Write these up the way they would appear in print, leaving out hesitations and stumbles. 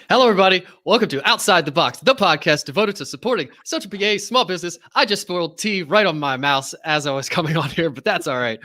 Hello, everybody. Welcome to Outside the Box, the podcast devoted to supporting Central PA small business. I just spilled tea right on my mouse as I was coming on here, but that's all right.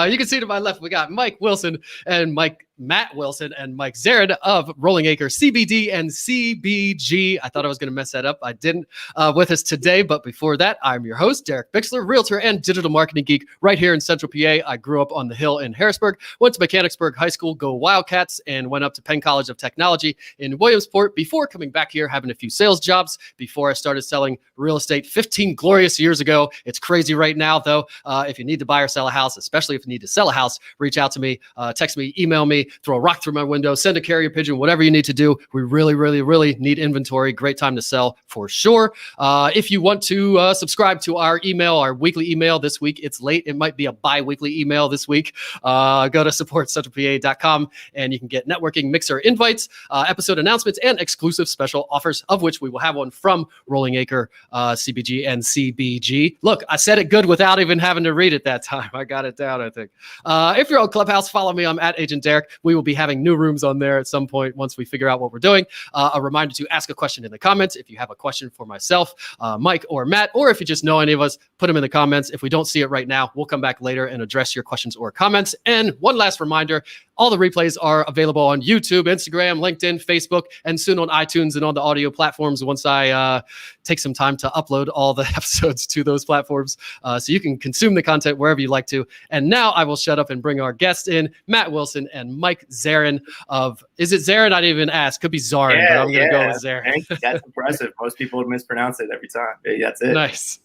You can see to my left, we got Matt Wilson and Mike Zarin of Rolling Acre CBD and CBG. I thought I was going to mess that up. I didn't. With us today, but before that, I'm your host, Derek Bixler, realtor and digital marketing geek right here in Central PA. I grew up on the hill in Harrisburg, went to Mechanicsburg High School, go Wildcats, and went up to Penn College of Technology in Williamsport before coming back here, having a few sales jobs before I started selling real estate 15 glorious years ago. It's crazy right now, though. If you need to buy or sell a house, especially if you need to sell a house, reach out to me, text me, email me, throw a rock through my window, send a carrier pigeon, whatever you need to do. We really need inventory. Great time to sell for sure. If you want to subscribe to our email, our weekly email this week, it's late. It might be a bi-weekly email this week. Go to supportcentralpa.com and you can get networking mixer invites, episode announcements, and exclusive special offers, of which we will have one from Rolling Acre, CBG, and CBG. Look, I said it good without even having to read it that time. I got it down, I think. If you're on Clubhouse, follow me. I'm at Agent Derek. We will be having new rooms on there at some point once we figure out what we're doing. A reminder to ask a question in the comments. If you have a question for myself, Mike, or Matt, or if you just know any of us, put them in the comments. If we don't see it right now, we'll come back later and address your questions or comments. And one last reminder, all the replays are available on YouTube, Instagram, LinkedIn, Facebook, and soon on iTunes and on the audio platforms once I take some time to upload all the episodes to those platforms so you can consume the content wherever you like to. And now I will shut up and bring our guests in, Matt Wilson and Mike Zarin of, is it Zarin? I didn't even ask. Could be Zarin, but I'm going to go with Zarin. That's impressive. Most people would mispronounce it every time. That's it. Nice.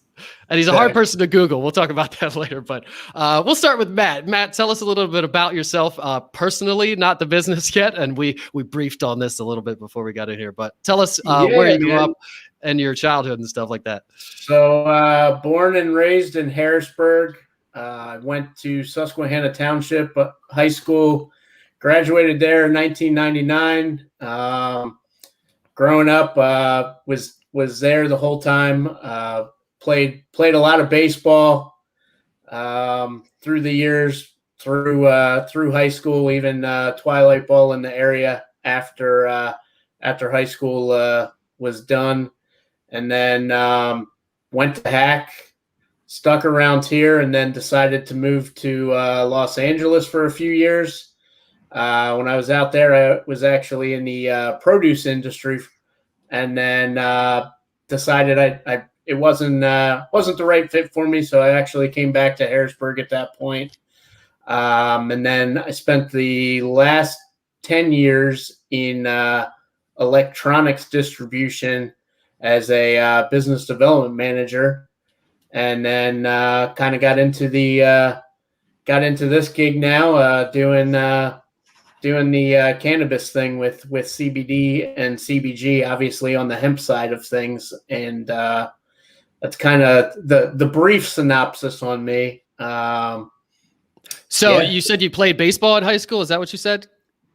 And he's a hard person to Google. We'll talk about that later, but we'll start with Matt. Matt, tell us a little bit about yourself personally, not the business yet. And we briefed on this a little bit before we got in here, but tell us where you grew up and your childhood and stuff like that. So born and raised in Harrisburg. I went to Susquehanna Township High School, graduated there in 1999. Growing up, was there the whole time. Played a lot of baseball through the years, through high school, even twilight ball in the area after high school was done, and then went to HACC, stuck around here, and then decided to move to Los Angeles for a few years. When I was out there, I was actually in the produce industry, and then decided it wasn't the right fit for me, so I actually came back to Harrisburg at that point. And then I spent the last 10 years in electronics distribution as a business development manager, and then kind of got into this gig now, doing the cannabis thing with CBD and CBG, obviously on the hemp side of things, and that's kind of the brief synopsis on me. You said you played baseball in high school. Is that what you said?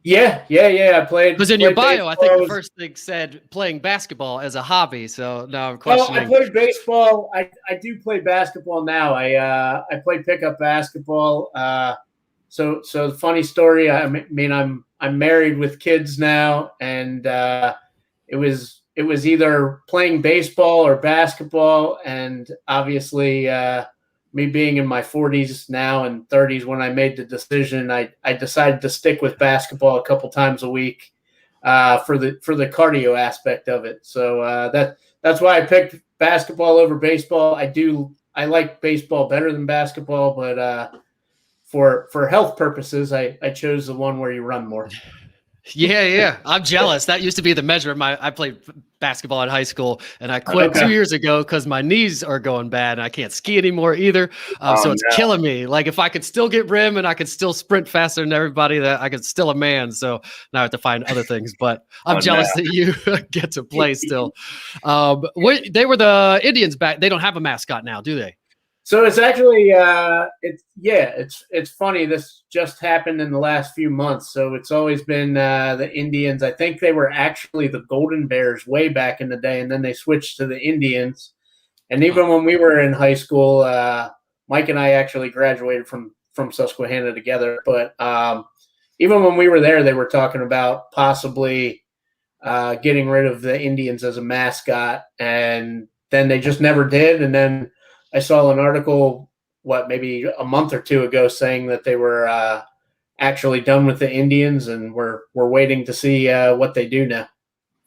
Yeah. I played. Because in your bio, I think the first thing said playing basketball as a hobby. So now I'm questioning. Well, I played baseball. I do play basketball now. I play pickup basketball. So the funny story. I mean, I'm married with kids now, and it was either playing baseball or basketball, and obviously me being in my 40s now and 30s when I made the decision, I decided to stick with basketball a couple times a week for the cardio aspect of it. So that's why I picked basketball over baseball. I like baseball better than basketball, but for health purposes, I chose the one where you run more. Yeah. I'm jealous. That used to be the measure of I played basketball in high school, and I quit 2 years ago because my knees are going bad and I can't ski anymore either. So it's killing me. Like if I could still get rim and I could still sprint faster than everybody, that I could still a man. So now I have to find other things, but I'm jealous that you get to play still. They were the Indians back. They don't have a mascot now, do they? So it's actually it's funny. This just happened in the last few months. So it's always been the Indians. I think they were actually the Golden Bears way back in the day, and then they switched to the Indians. And even when we were in high school, Mike and I actually graduated from Susquehanna together. But even when we were there, they were talking about possibly getting rid of the Indians as a mascot, and then they just never did. And then I saw an article, maybe a month or two ago, saying that they were actually done with the Indians, and we're waiting to see what they do now.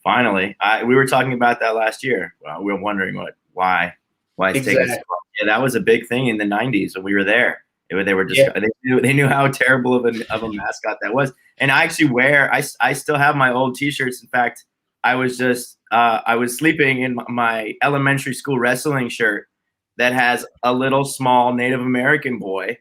Finally, we were talking about that last year. We were wondering why it's taking so long. Yeah, that was a big thing in the '90s when we were there. They were just they knew how terrible of a mascot that was. And I actually I still have my old T-shirts. In fact, I was sleeping in my elementary school wrestling shirt that has a little small Native American boy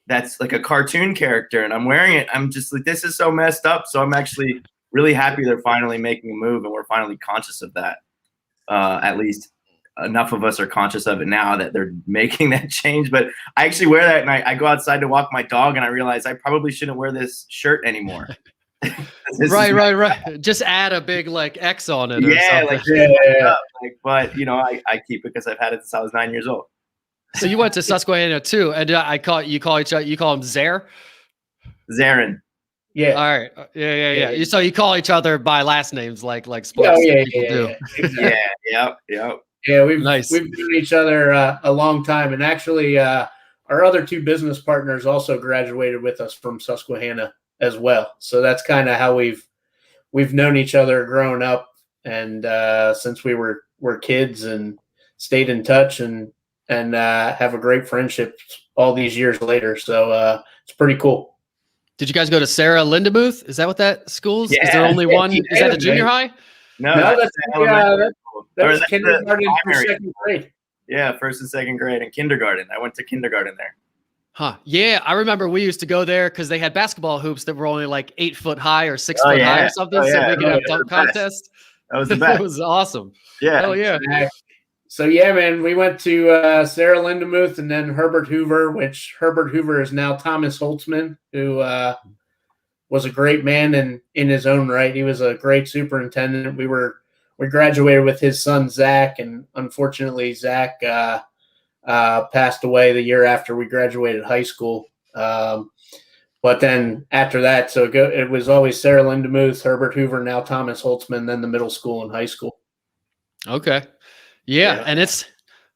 that's like a cartoon character, and I'm wearing it. I'm just like, this is so messed up. So I'm actually really happy they're finally making a move, and we're finally conscious of that. At least enough of us are conscious of it now that they're making that change. But I actually wear that, and I go outside to walk my dog, and I realize I probably shouldn't wear this shirt anymore. Right. Just add a big X on it. Yeah, or something. But I keep it because I've had it since I was 9 years old. So you went to Susquehanna too, and you call him Zare? Zarin. Yeah. All right. Yeah. So you call each other by last names like sports people do. Exactly. Yeah. We've known each other a long time, and actually, our other two business partners also graduated with us from Susquehanna as well. So that's kind of how we've known each other growing up, and since we were kids, and stayed in touch, and have a great friendship all these years later. So it's pretty cool. Did you guys go to Sarah Lindemuth? Is that what that school's? Yeah. Is there only one? Is that the junior high? No, that's kindergarten through second grade. Yeah, first and second grade, and kindergarten. I went to kindergarten there. Huh. Yeah, I remember we used to go there because they had basketball hoops that were only 8 foot high or 6 foot high or something, so we could have dunk contests. That was the best. It was awesome. Yeah. Hell yeah. So yeah, man, we went to Sarah Lindemuth and then Herbert Hoover, which Herbert Hoover is now Thomas Holtzman, who was a great man in his own right. He was a great superintendent. We graduated with his son Zach, and unfortunately Zach passed away the year after we graduated high school. But then after that, so it was always Sarah Lindemuth, Herbert Hoover, now Thomas Holtzman, then the middle school and high school. Okay. Yeah. And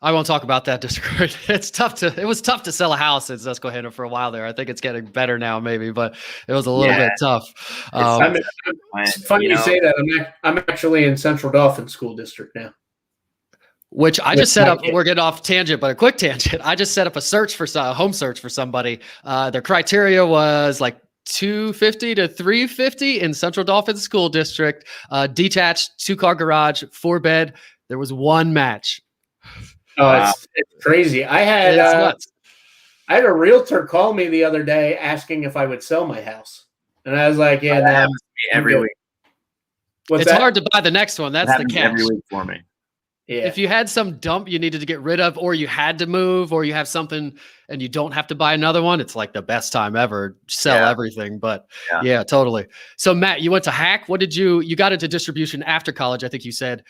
I won't talk about that district. It was tough to sell a house in Susquehanna for a while there. I think it's getting better now maybe, but it was a little bit tough. It's funny you say that. I'm actually in Central Dauphin School District now. Which I just set up, we're getting off tangent, but a quick tangent. I just set up a home search for somebody. Their criteria was 250 to 350 in Central Dauphin School District, detached, 2-car garage, 4-bed. There was one match. Oh, wow. It's crazy. I had a realtor call me the other day asking if I would sell my house, and I was like, "Yeah, that happens to me every week." It's hard to buy the next one. That's the catch. Every week for me. Yeah. If you had some dump you needed to get rid of, or you had to move, or you have something and you don't have to buy another one, it's the best time ever. Sell everything. But yeah, totally. So Matt, you went to HACC. What did you got into distribution after college? I think you said,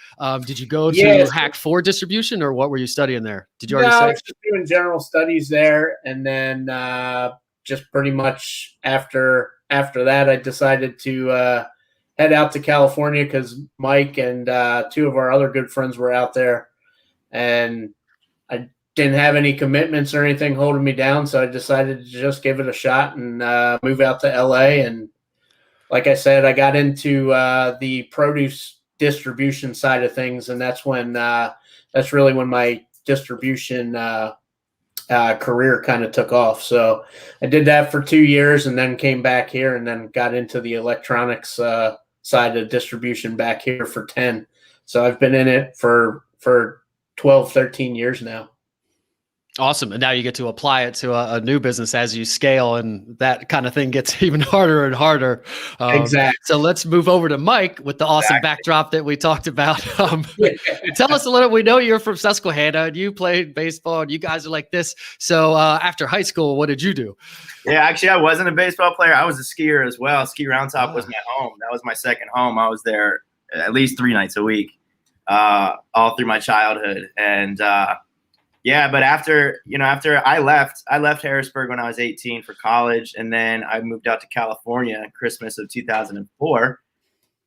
did you go to HACC for distribution, or what were you studying there? Did you already say? I was just doing general studies there. And then just pretty much after that, I decided to head out to California because Mike and 2 of our other good friends were out there, and I didn't have any commitments or anything holding me down. So I decided to just give it a shot and move out to LA. And like I said, I got into the produce distribution side of things. And that's really when my distribution career kind of took off. So I did that for 2 years and then came back here and then got into the electronics side of distribution back here for 10. So I've been in it for 12, 13 years now. Awesome. And now you get to apply it to a new business as you scale, and that kind of thing gets even harder and harder. Exactly. So let's move over to Mike with the awesome backdrop that we talked about. Tell us a little. We know you're from Susquehanna and you played baseball and you guys are like this. So after high school, what did you do? Yeah, actually, I wasn't a baseball player. I was a skier as well. Ski Round Top was my home. That was my second home. I was there at least 3 nights a week, all through my childhood. And yeah, but after I left Harrisburg when I was 18 for college, and then I moved out to California Christmas of 2004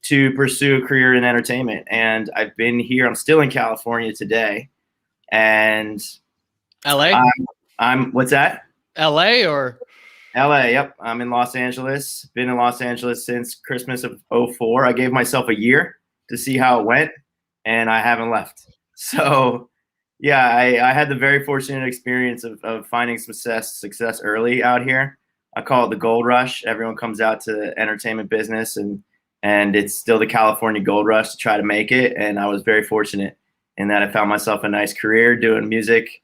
to pursue a career in entertainment. And I've been here. I'm still in California today. And LA? I'm what's that? LA or? LA, yep. I'm in Los Angeles. Been in Los Angeles since Christmas of '04. I gave myself a year to see how it went, and I haven't left. So, yeah, I had the very fortunate experience of finding success early out here. I call it the gold rush. Everyone comes out to the entertainment business, and it's still the California gold rush to try to make it. And I was very fortunate in that I found myself a nice career doing music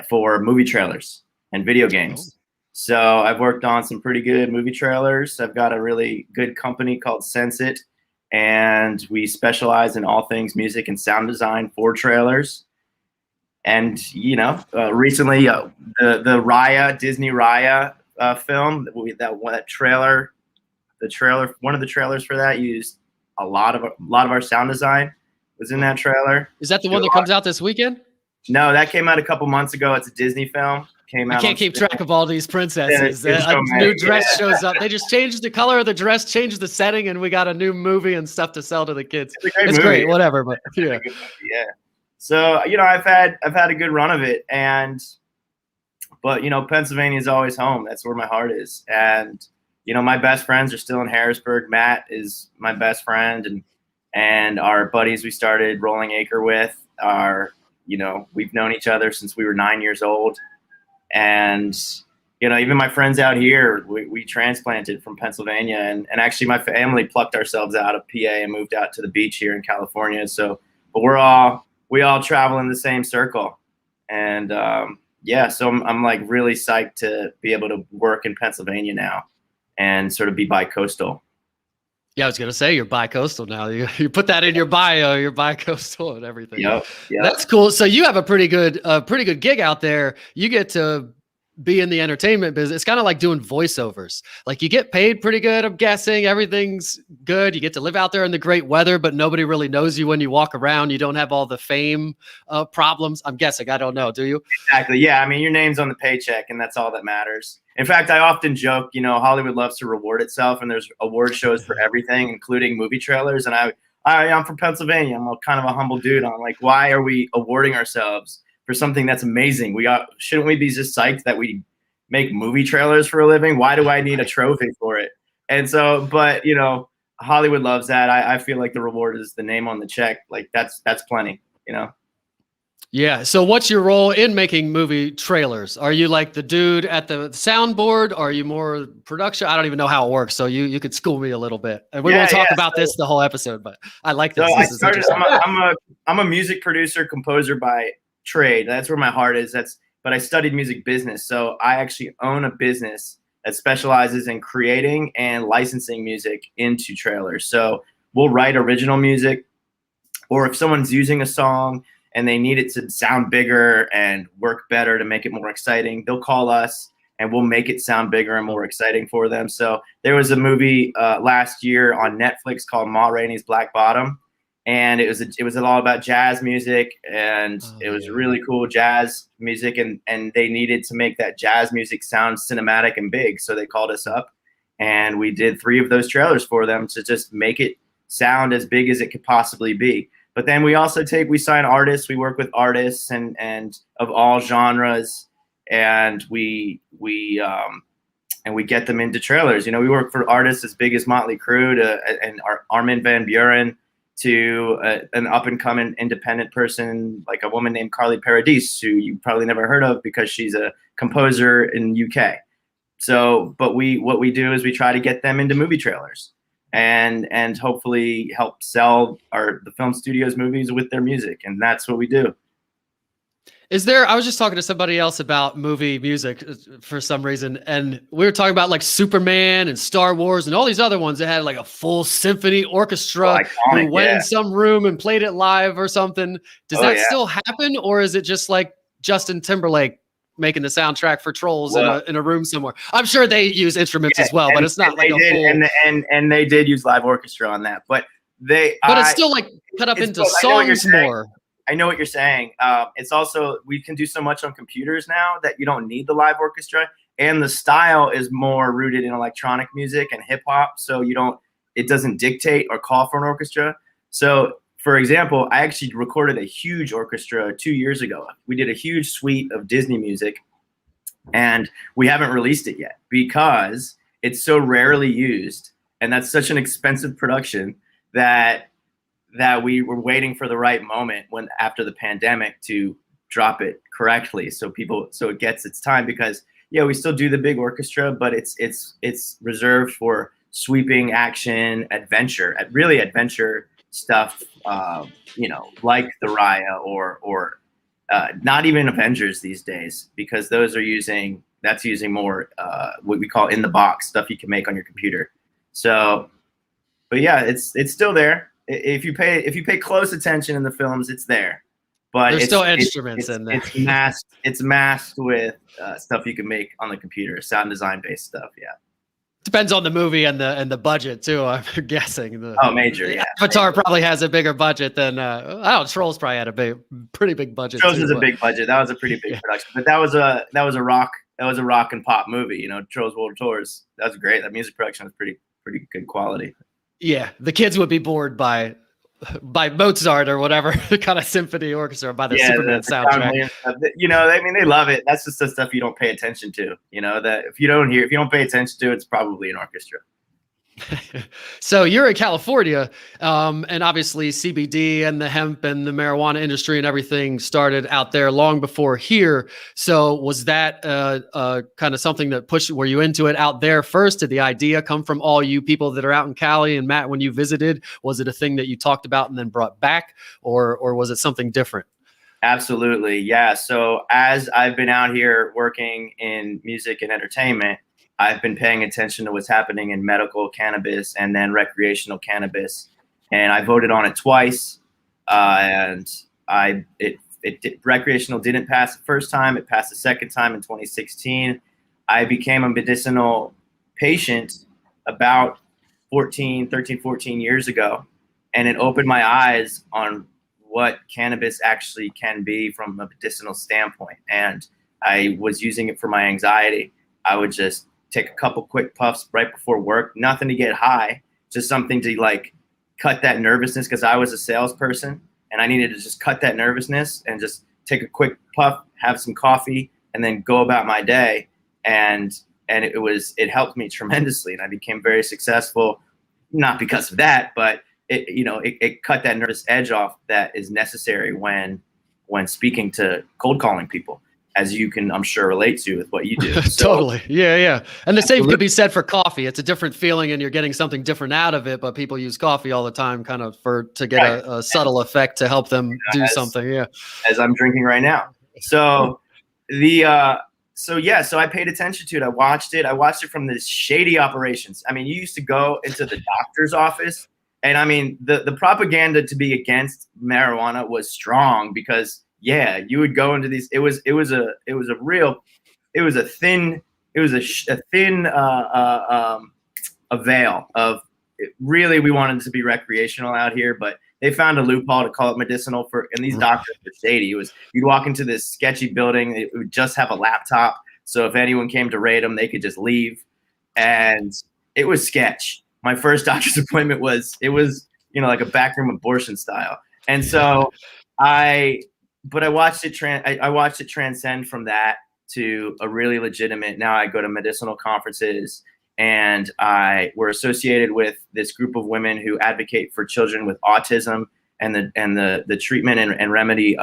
for movie trailers and video games. So I've worked on some pretty good movie trailers. I've got a really good company called Sense It, and we specialize in all things music and sound design for trailers. And, recently the Raya, Disney Raya film, that trailer, one of the trailers for that used a lot of our sound design was in that trailer. Is that the one that comes out this weekend? No, that came out a couple months ago. It's a Disney film. I can't keep track of all these princesses. A new dress shows up. They just changed the color of the dress, changed the setting, and we got a new movie and stuff to sell to the kids. It's great, whatever. But yeah. So I've had a good run of it, but Pennsylvania is always home. That's where my heart is, and my best friends are still in Harrisburg. Matt is my best friend, and our buddies we started Rolling Acre with are we've known each other since we were 9 years old. And, even my friends out here, we transplanted from Pennsylvania, and actually my family plucked ourselves out of PA and moved out to the beach here in California. So, but we all travel in the same circle. And, so I'm like really psyched to be able to work in Pennsylvania now and sort of be bi-coastal. Yeah, I was gonna say you're bi-coastal now. You put that in your bio. You're bi-coastal and everything. Yep. That's cool. So you have a pretty good gig out there. You get to be in the entertainment business. It's kind of like doing voiceovers. Like you get paid pretty good. I'm guessing everything's good. You get to live out there in the great weather, but nobody really knows you when you walk around. You don't have all the fame problems. I'm guessing. I don't know. Do you? Exactly. Yeah. I mean, your name's on the paycheck, and that's all that matters. In fact, I often joke, Hollywood loves to reward itself, and there's award shows for everything, including movie trailers. And I'm from Pennsylvania. I'm kind of a humble dude. I'm like, why are we awarding ourselves for something that's amazing? Shouldn't we be just psyched that we make movie trailers for a living? Why do I need a trophy for it? And so, but Hollywood loves that. I feel like the reward is the name on the check. Like that's plenty, Yeah. So what's your role in making movie trailers? Are you like the dude at the soundboard? Are you more production? I don't even know how it works. So you could school me a little bit. And we won't talk about this the whole episode, but I like this. So I'm a music producer, composer by trade. That's where my heart is. But I studied music business. So I actually own a business that specializes in creating and licensing music into trailers. So we'll write original music, or if someone's using a song and they need it to sound bigger and work better to make it more exciting, they'll call us and we'll make it sound bigger and more exciting for them. So there was a movie last year on Netflix called Ma Rainey's Black Bottom, and it was all about jazz music, and it was really cool jazz music, and they needed to make that jazz music sound cinematic and big. So they called us up, and we did 3 of those trailers for them to just make it sound as big as it could possibly be. But then we also we sign artists. We work with artists and of all genres, and we get them into trailers. We work for artists as big as Motley Crue and Armin van Buuren to an up and coming independent person like a woman named Carly Paradis, who you probably never heard of because she's a composer in UK. So, but what we do is we try to get them into movie trailers. And hopefully help sell the film studios movies with their music. And that's what we do. I was just talking to somebody else about movie music for some reason. And we were talking about like Superman and Star Wars and all these other ones that had like a full symphony orchestra who went in some room and played it live or something. Does that still happen? Or is it just like Justin Timberlake making the soundtrack for Trolls in a room somewhere? I'm sure they use instruments as well, but it's not like a full. And they did use live orchestra on that, but it's still like cut up into songs more. I know what you're saying. It's also, we can do so much on computers now that you don't need the live orchestra, and the style is more rooted in electronic music and hip hop. So you don't, it doesn't dictate or call for an orchestra. So, for example, I actually recorded a huge orchestra 2 years ago. We did a huge suite of Disney music, and we haven't released it yet because it's so rarely used, and that's such an expensive production that we were waiting for the right moment after the pandemic to drop it correctly, so it gets its time. Because we still do the big orchestra, but it's reserved for sweeping action adventure stuff, like the Raya or not even Avengers these days, because those are using more what we call in the box stuff you can make on your computer. So, but yeah, it's still there. If you pay close attention in the films, it's there. But there's still instruments in there. It's masked with stuff you can make on the computer, sound design based stuff. Yeah. Depends on the movie and the budget too. I'm guessing. Major. Yeah. Avatar probably has a bigger budget than Trolls probably had a pretty big budget. Trolls was a big budget. That was a pretty big production, but that was a rock and pop movie. Trolls World Tours. That was great. That music production was pretty good quality. Yeah, the kids would be bored by Mozart or whatever kind of symphony orchestra, by the Superman soundtrack. They love it. That's just the stuff you don't pay attention to. That if you don't pay attention to, it's probably an orchestra. So you're in California, and obviously CBD and the hemp and the marijuana industry and everything started out there long before here. So was that kind of something that were you into it out there first? Did the idea come from all you people that are out in Cali? And Matt, when you visited, was it a thing that you talked about and then brought back, or was it something different? Absolutely. Yeah. So as I've been out here working in music and entertainment, I've been paying attention to what's happening in medical cannabis and then recreational cannabis, and I voted on it twice. And recreational didn't pass the first time; it passed the second time in 2016. I became a medicinal patient about 14 years ago, and it opened my eyes on what cannabis actually can be from a medicinal standpoint. And I was using it for my anxiety. I would just take a couple quick puffs right before work, nothing to get high, just something to cut that nervousness, because I was a salesperson and I needed to just cut that nervousness and just take a quick puff, have some coffee, and then go about my day. And it helped me tremendously, and I became very successful, not because of that, but it cut that nervous edge off that is necessary when speaking to cold calling people, as you can, I'm sure, relate to with what you do. So, totally. Yeah. And the same could be said for coffee. It's a different feeling and you're getting something different out of it, but people use coffee all the time kind of to get a subtle effect to help them do something. Yeah. As I'm drinking right now. So so I paid attention to it. I watched it from the shady operations. I mean, you used to go into the doctor's office, and I mean, the propaganda to be against marijuana was strong, because you would go into these. It was a thin veil of really, we wanted it to be recreational out here, but they found a loophole to call it medicinal and these doctors were shady. You'd walk into this sketchy building, it would just have a laptop, so if anyone came to raid them, they could just leave, and it was sketch. My first doctor's appointment was like a backroom abortion style, and so I watched it transcend from that to a really legitimate. Now I go to medicinal conferences, and we're associated with this group of women who advocate for children with autism and the treatment and remedy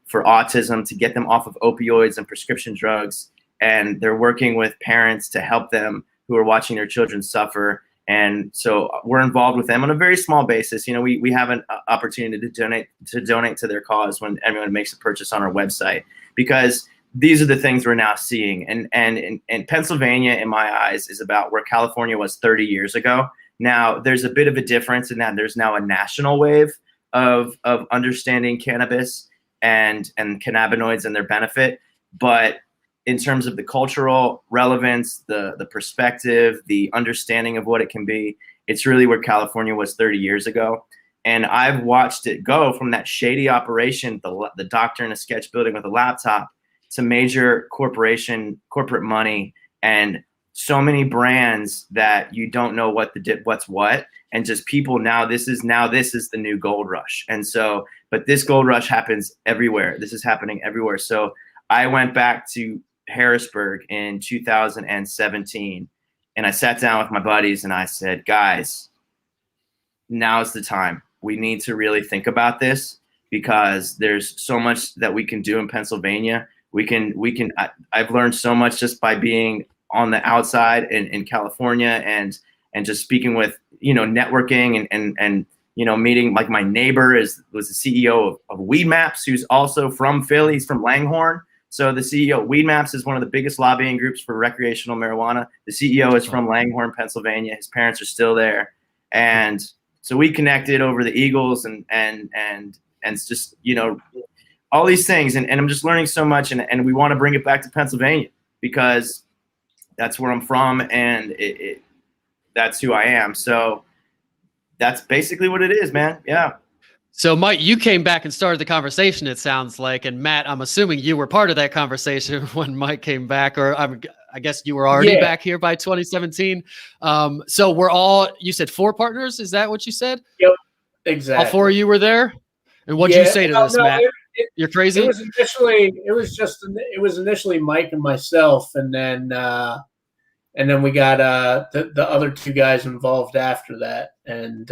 for autism, to get them off of opioids and prescription drugs. And they're working with parents to help them who are watching their children suffer. And so we're involved with them on a very small basis. We have an opportunity to donate to their cause when everyone makes a purchase on our website, because these are the things we're now seeing. And Pennsylvania, in my eyes, is about where California was 30 years ago. Now, there's a bit of a difference in that there's now a national wave of understanding cannabis and cannabinoids and their benefit. But in terms of the cultural relevance, the perspective, the understanding of what it can be, it's really where California was 30 years ago. And I've watched it go from that shady operation, the doctor in a sketch building with a laptop, to major corporate money and so many brands that you don't know what's what, and just people now this is the new gold rush. And so, but this gold rush happens everywhere. This is happening everywhere. So I went back to Harrisburg in 2017, and I sat down with my buddies and I said, guys, now's the time. We need to really think about this, because there's so much that we can do in Pennsylvania. I've learned so much just by being on the outside in California, and just speaking with, networking and meeting, like my neighbor was the CEO of Weed Maps, who's also from Philly. He's from Langhorne. So the CEO of Weed Maps is one of the biggest lobbying groups for recreational marijuana. The CEO is from Langhorne, Pennsylvania. His parents are still there. And so we connected over the Eagles and just, all these things. And I'm just learning so much. And we want to bring it back to Pennsylvania, because that's where I'm from, and that's who I am. So that's basically what it is, man. Yeah. So Mike, you came back and started the conversation, it sounds like. And Matt, I'm assuming you were part of that conversation when Mike came back, or I guess you were already back here by 2017. So you said 4 partners. Is that what you said? Yep. Exactly. All 4 of you were there? And what'd you say to this, Matt? You're crazy? It was initially Mike and myself, and then we got the other 2 guys involved after that, and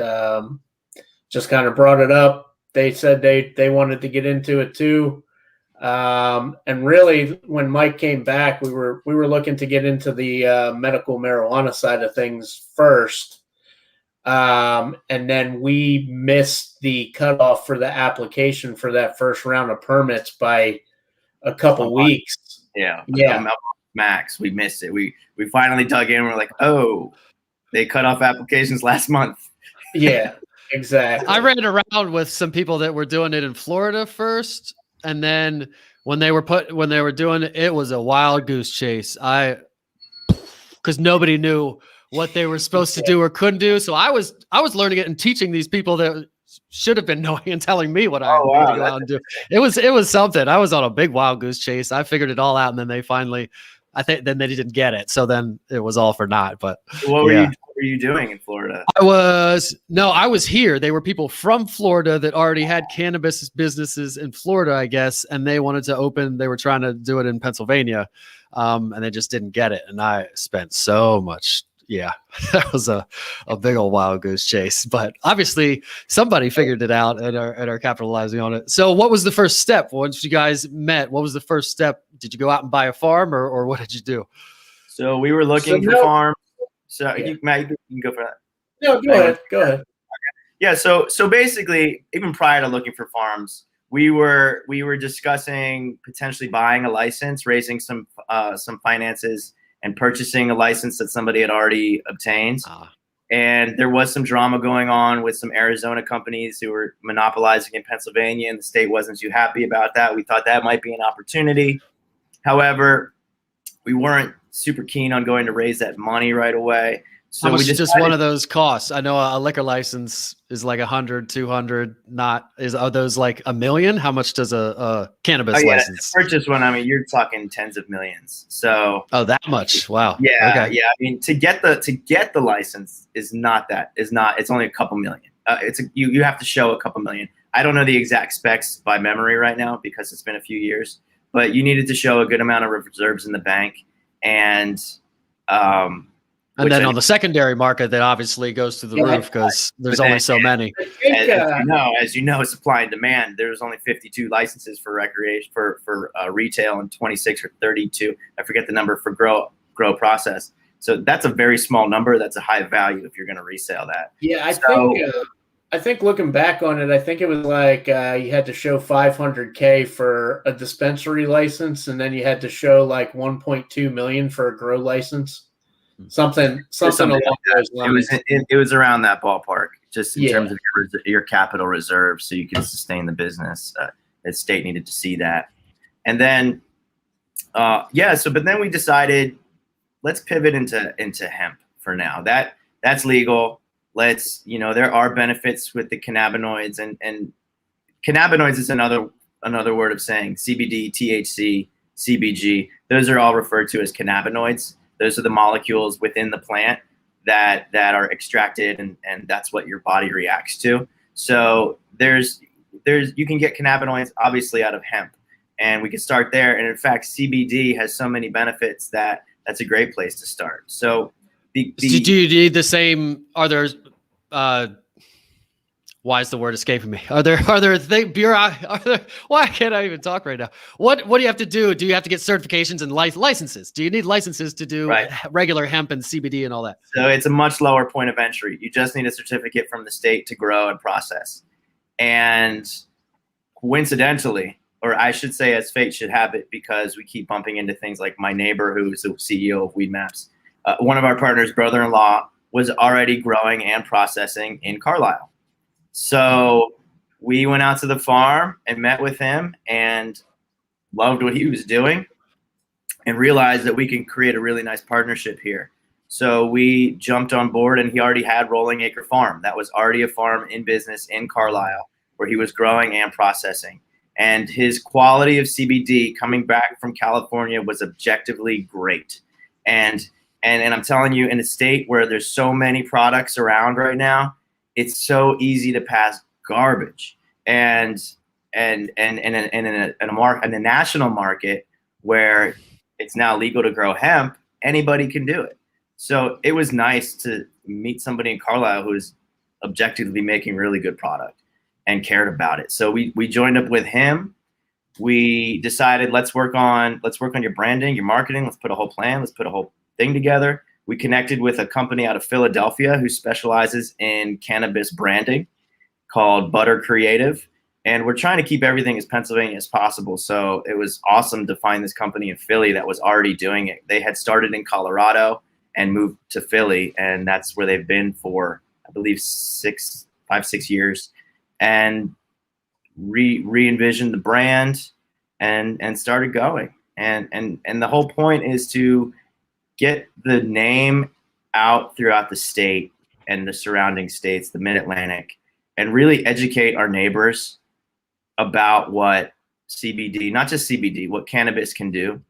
just kind of brought it up. They said they wanted to get into it too, and really, when Mike came back, we were looking to get into the medical marijuana side of things first. And then we missed the cutoff for the application for that first round of permits by a couple weeks. Yeah. Max, we missed it. We finally dug in. We're like, oh, they cut off applications last month. Yeah, exactly. I ran around with some people that were doing it in Florida first, and then when they were doing it, it was a wild goose chase. Because nobody knew what they were supposed to do or couldn't do. So I was learning it and teaching these people that should have been knowing and telling me what I had to go out and do. It was something. I was on a big wild goose chase. I figured it all out, and then they finally, then they didn't get it. So then it was all for naught. But what were you doing in Florida? I was here. They were people from Florida that already had cannabis businesses in Florida, I guess, and they wanted to open. They were trying to do it in Pennsylvania, and they just didn't get it. And I spent so much. Yeah, that was a big old wild goose chase, but obviously somebody figured it out and are capitalizing on it. So what was the first step once you guys met? What was the first step? Did you go out and buy a farm, or what did you do? So we were looking for farms. So Matt, you can go for that. No, go ahead. Okay. Yeah. So basically, even prior to looking for farms, we were discussing potentially buying a license, raising some finances, and purchasing a license that somebody had already obtained. And there was some drama going on with some Arizona companies who were monopolizing in Pennsylvania, and the state wasn't too happy about that. We thought that might be an opportunity. However, we weren't super keen on going to raise that money right away. So how much just one of those costs? I know a liquor license is like 100, 200. Are those like $1 million? How much does a cannabis license? Purchase one. I mean, you're talking tens of millions. So that much? Wow. Yeah. Okay. Yeah. I mean, to get the license it's only a couple million. You have to show a couple million. I don't know the exact specs by memory right now because it's been a few years, but you needed to show a good amount of reserves in the bank, and then on the secondary market, that obviously goes through the roof because there's only so many. As you know, supply and demand. There's only 52 licenses for recreation for retail, and 26 or 32. I forget the number for grow process. So that's a very small number. That's a high value if you're going to resell that. Yeah, I think looking back on it, I think it was like you had to show $500K for a dispensary license, and then you had to show like 1.2 million for a grow license. Something along those lines. It was around that ballpark, just in terms of your capital reserve, so you can sustain the business. The state needed to see that, and then but then we decided, let's pivot into hemp for now. That's legal. There are benefits with the cannabinoids, and cannabinoids is another word of saying CBD, THC, CBG. Those are all referred to as cannabinoids. Those are the molecules within the plant that are extracted, and that's what your body reacts to. So you can get cannabinoids obviously out of hemp, and we can start there. And in fact, CBD has so many benefits that's a great place to start. So do you need the same? Are there? Why is the word escaping me? Why can't I even talk right now? What do you have to do? Do you have to get certifications and licenses? Do you need licenses to do regular hemp and CBD and all that? So it's a much lower point of entry. You just need a certificate from the state to grow and process. And coincidentally, or I should say as fate should have it, because we keep bumping into things like my neighbor, who's the CEO of Weed Maps, one of our partners' brother-in-law was already growing and processing in Carlisle. So we went out to the farm and met with him and loved what he was doing and realized that we can create a really nice partnership here. So we jumped on board, and he already had Rolling Acre Farm. That was already a farm in business in Carlisle where he was growing and processing. And his quality of CBD coming back from California was objectively great. And I'm telling you, in a state where there's so many products around right now, it's so easy to pass garbage. And in a national market where it's now legal to grow hemp, anybody can do it. So it was nice to meet somebody in Carlisle who is objectively making really good product and cared about it. So we joined up with him. We decided, let's work on your branding, your marketing. Let's put a whole plan. Let's put a whole thing together. We connected with a company out of Philadelphia who specializes in cannabis branding called Butter Creative. And we're trying to keep everything as Pennsylvania as possible. So it was awesome to find this company in Philly that was already doing it. They had started in Colorado and moved to Philly, and that's where they've been for, I believe, 5-6 years, and re-envisioned the brand and started going. And the whole point is to get the name out throughout the state and the surrounding states, the Mid-Atlantic, and really educate our neighbors about what CBD, not just CBD, what cannabis can do.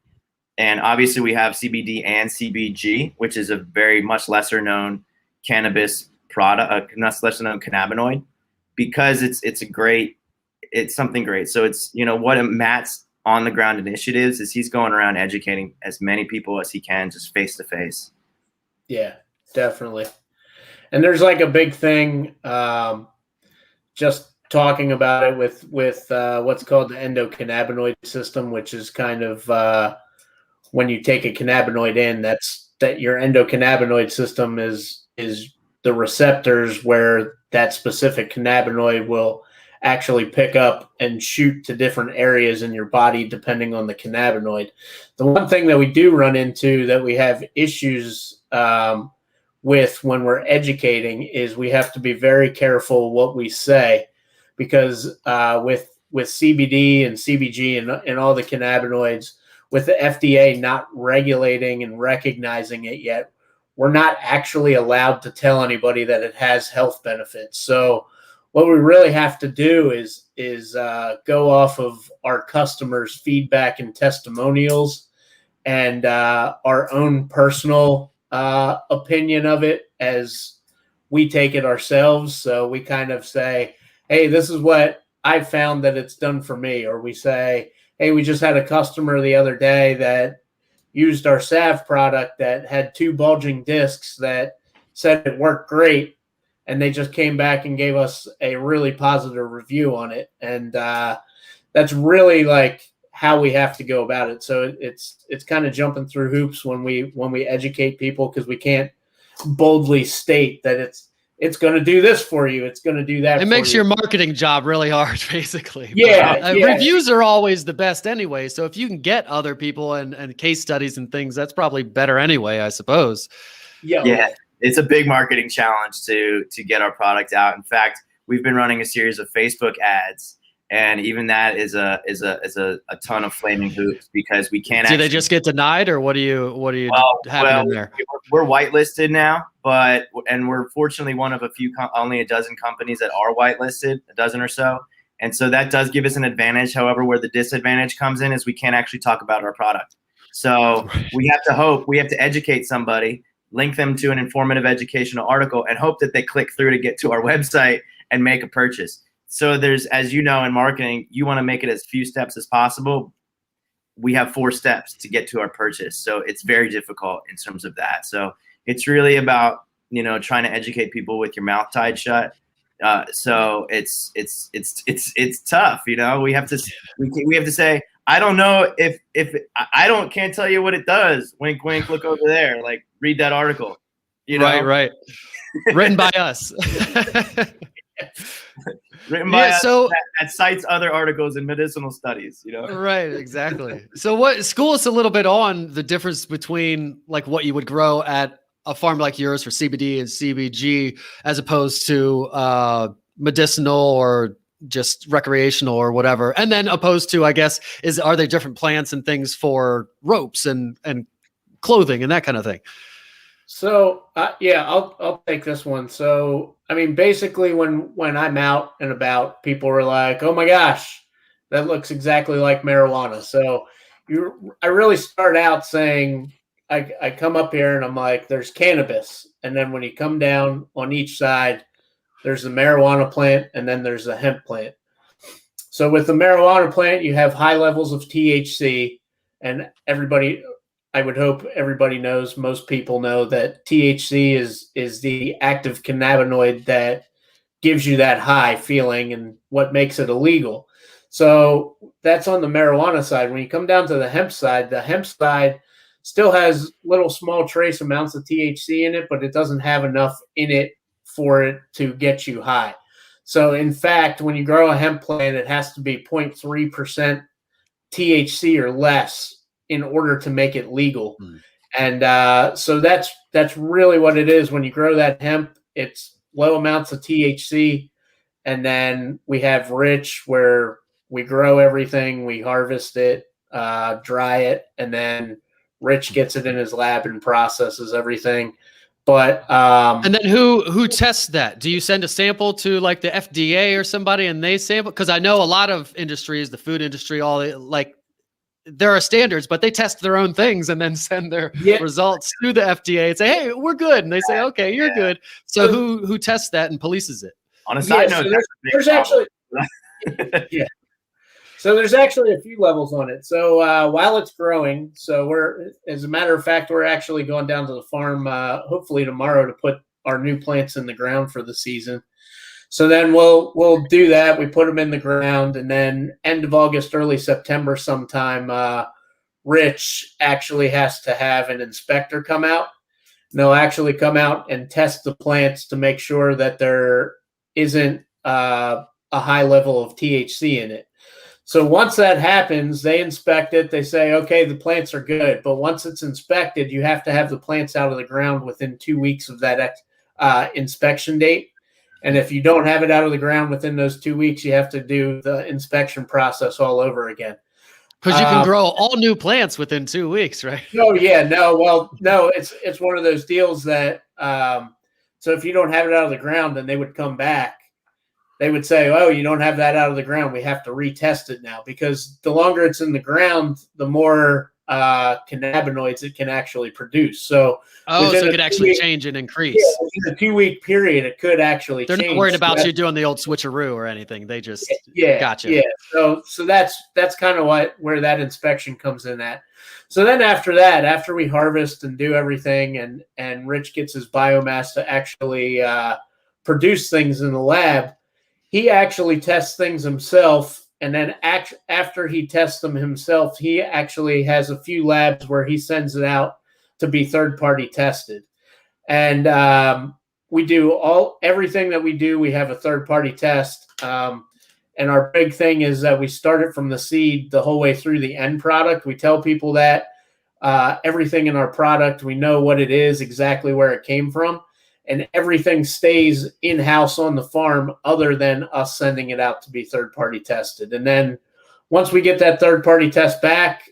And obviously we have CBD and CBG, which is a very much lesser known cannabis product, much lesser known cannabinoid, because it's something great. So it's, what Matt's on the ground initiatives is he's going around educating as many people as he can, just face to face. Yeah, definitely. And there's like a big thing, just talking about it with what's called the endocannabinoid system, which is kind of when you take a cannabinoid in, that your endocannabinoid system is the receptors where that specific cannabinoid will actually pick up and shoot to different areas in your body depending on the cannabinoid. The one thing that we do run into that we have issues with when we're educating is we have to be very careful what we say, because with CBD and CBG and all the cannabinoids, with the FDA not regulating and recognizing it yet, we're not actually allowed to tell anybody that it has health benefits. So what we really have to do is go off of our customers' feedback and testimonials and our own personal opinion of it as we take it ourselves. So we kind of say, hey, this is what I found that it's done for me. Or we say, hey, we just had a customer the other day that used our salve product that had 2 bulging discs that said it worked great. And they just came back and gave us a really positive review on it. And that's really like how we have to go about it. So it's kind of jumping through hoops when we educate people, because we can't boldly state that it's going to do this for you. It's going to do that. It makes your marketing job really hard, basically. Yeah, Reviews are always the best anyway. So if you can get other people and case studies and things, that's probably better anyway, I suppose. Yeah. It's a big marketing challenge to get our product out. In fact, we've been running a series of Facebook ads, and even that is a ton of flaming hoops, because we can't. Do they just get denied, or what do you have in there? We're whitelisted now, and we're fortunately one of only a dozen companies that are whitelisted, a dozen or so, and so that does give us an advantage. However, where the disadvantage comes in is we can't actually talk about our product. So we have to educate somebody, link them to an informative educational article, and hope that they click through to get to our website and make a purchase. So there's, as you know, in marketing, you want to make it as few steps as possible. We have 4 steps to get to our purchase. So it's very difficult in terms of that. So it's really about, trying to educate people with your mouth tied shut. So it's tough. We have to say, I don't know if can't tell you what it does. Wink, wink, look over there. Like, read that article. Right. Written by us. Written by us that cites other articles in medicinal studies, Right, exactly. So what school us a little bit on the difference between like what you would grow at a farm like yours for CBD and CBG as opposed to medicinal or just recreational or whatever. And then opposed to, I guess, are there different plants and things for ropes and clothing and that kind of thing? So, I'll take this one. So, I mean, basically when I'm out and about, people are like, oh my gosh, that looks exactly like marijuana. So I really start out saying, I come up here and I'm like, there's cannabis. And then when you come down on each side, there's the marijuana plant and then there's the hemp plant. So with the marijuana plant, you have high levels of THC, and I would hope everybody knows, most people know that THC is the active cannabinoid that gives you that high feeling and what makes it illegal. So that's on the marijuana side. When you come down to the hemp side still has little small trace amounts of THC in it, but it doesn't have enough in it for it to get you high. So in fact, when you grow a hemp plant, it has to be 0.3% THC or less in order to make it legal. And so that's really what it is. When you grow that hemp, it's low amounts of THC. And then we have Rich, where we grow everything, we harvest it, dry it, and then Rich gets it in his lab and processes everything. But and then who tests that? Do you send a sample to like the FDA or somebody and they sample? Because I know a lot of industries, the food industry, there are standards, but they test their own things and then send their results to the FDA and say, hey, we're good. And they say, okay, you're good. So who tests that and polices it? On a side note, so there's actually So there's actually a few levels on it. So while it's growing, as a matter of fact, we're actually going down to the farm hopefully tomorrow to put our new plants in the ground for the season. So then we'll do that. We put them in the ground, and then end of August, early September sometime, Rich actually has to have an inspector come out. And they'll actually come out and test the plants to make sure that there isn't a high level of THC in it. So once that happens, they inspect it. They say, okay, the plants are good. But once it's inspected, you have to have the plants out of the ground within 2 weeks of that inspection date. And if you don't have it out of the ground within those 2 weeks, you have to do the inspection process all over again. Because you can grow all new plants within 2 weeks, right? No, it's one of those deals that so if you don't have it out of the ground, then they would come back. They would say, oh, you don't have that out of the ground. We have to retest it now, because the longer it's in the ground, the more cannabinoids it can actually produce. So it could actually change and increase. Yeah, in a 2 week period, it could actually change. They're not worried about you doing the old switcheroo or anything. They just gotcha. Yeah. So that's kind of where that inspection comes in at. So then after that, after we harvest and do everything, and Rich gets his biomass to actually produce things in the lab, he actually tests things himself. And then after he tests them himself, he actually has a few labs where he sends it out to be third-party tested. And we do everything that we do, we have a third-party test. And our big thing is that we start it from the seed the whole way through the end product. We tell people that everything in our product, we know what it is, exactly where it came from. And everything stays in-house on the farm other than us sending it out to be third-party tested. And then once we get that third-party test back,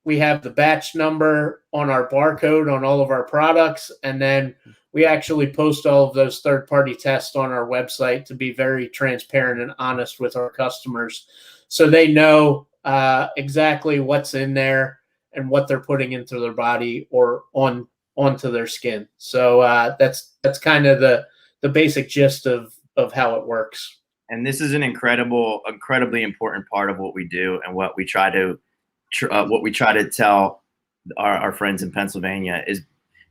we have the batch number on our barcode on all of our products. And then we actually post all of those third-party tests on our website to be very transparent and honest with our customers, so they know exactly what's in there and what they're putting into their body or onto their skin. So that's kind of the basic gist of how it works. And this is an incredibly important part of what we do and what we try to tell our friends in Pennsylvania is